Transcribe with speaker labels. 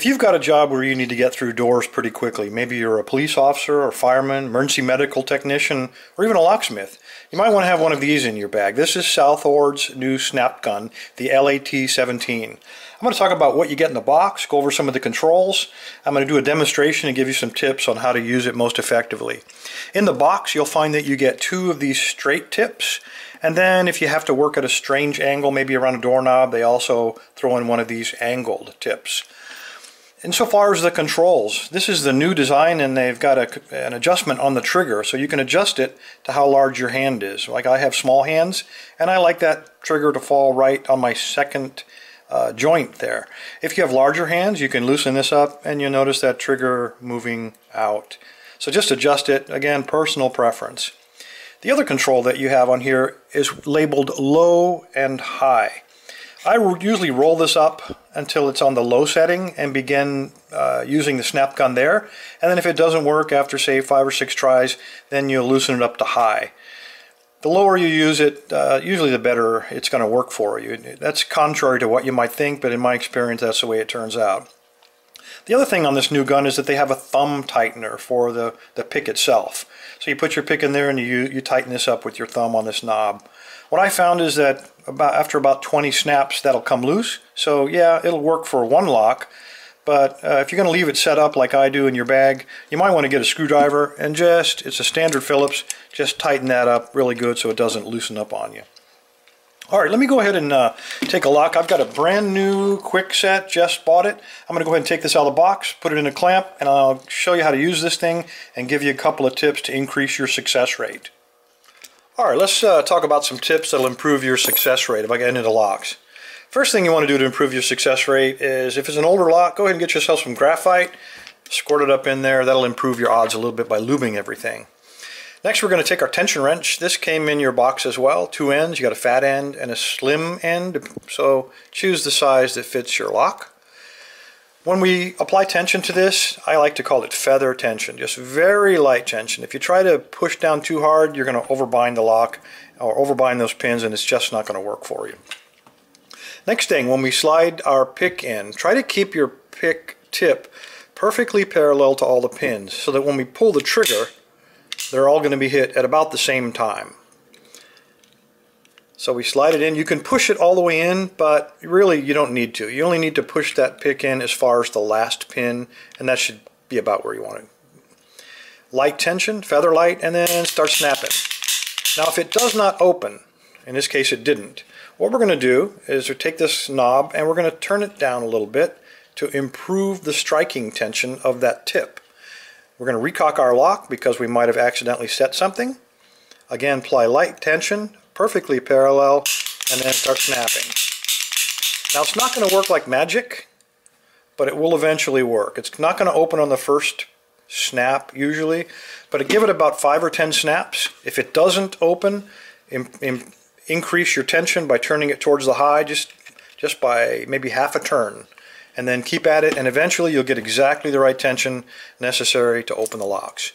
Speaker 1: If you've got a job where you need to get through doors pretty quickly, maybe you're a police officer or fireman, emergency medical technician, or even a locksmith, you might want to have one of these in your bag. This is SouthOrd's new snap gun, the LAT-17. I'm going to talk about what you get in the box, go over some of the controls. I'm going to do a demonstration and give you some tips on how to use it most effectively. In the box, you'll find that you get 2 of these straight tips, and then if you have to work at a strange angle, maybe around a doorknob, they also throw in one of these angled tips. Insofar as the controls, this is the new design, and they've got an adjustment on the trigger, so you can adjust it to how large your hand is. Like I have small hands, and I like that trigger to fall right on my second joint there. If you have larger hands, you can loosen this up, and you'll notice that trigger moving out. So just adjust it. Again, personal preference. The other control that you have on here is labeled low and high. I usually roll this up until it's on the low setting and begin using the snap gun there, and then if it doesn't work after say 5 or 6 tries, then you'll loosen it up to high. The lower you use it, usually the better it's going to work for you. That's contrary to what you might think, but in my experience that's the way it turns out. The other thing on this new gun is that they have a thumb tightener for the pick itself. So you put your pick in there and you tighten this up with your thumb on this knob. What I found is that after about 20 snaps that'll come loose. So yeah, it'll work for one lock, but if you're going to leave it set up like I do in your bag, you might want to get a screwdriver and it's a standard Phillips, just tighten that up really good so it doesn't loosen up on you. Alright, let me go ahead and take a lock. I've got a brand new quick set, just bought it. I'm going to go ahead and take this out of the box, put it in a clamp, and I'll show you how to use this thing and give you a couple of tips to increase your success rate. Alright, let's talk about some tips that'll improve your success rate if I get into the locks. First thing you want to do to improve your success rate is, if it's an older lock, go ahead and get yourself some graphite, squirt it up in there. That'll improve your odds a little bit by lubing everything. Next, we're going to take our tension wrench. This came in your box as well. 2 ends. You got a fat end and a slim end, so choose the size that fits your lock. When we apply tension to this, I like to call it feather tension, just very light tension. If you try to push down too hard, you're going to overbind the lock or overbind those pins, and it's just not going to work for you. Next thing, when we slide our pick in, try to keep your pick tip perfectly parallel to all the pins so that when we pull the trigger, they're all going to be hit at about the same time. So we slide it in. You can push it all the way in, but really you don't need to. You only need to push that pick in as far as the last pin, and that should be about where you want it. Light tension, feather light, and then start snapping. Now if it does not open, in this case it didn't, what we're going to do is we take this knob and we're going to turn it down a little bit to improve the striking tension of that tip. We're going to recock our lock because we might have accidentally set something. Again, apply light tension, perfectly parallel, and then start snapping. Now it's not going to work like magic, but it will eventually work. It's not going to open on the first snap usually, but give it about 5 or 10 snaps. If it doesn't open, increase your tension by turning it towards the high just by maybe half a turn, and then keep at it, and eventually you'll get exactly the right tension necessary to open the locks.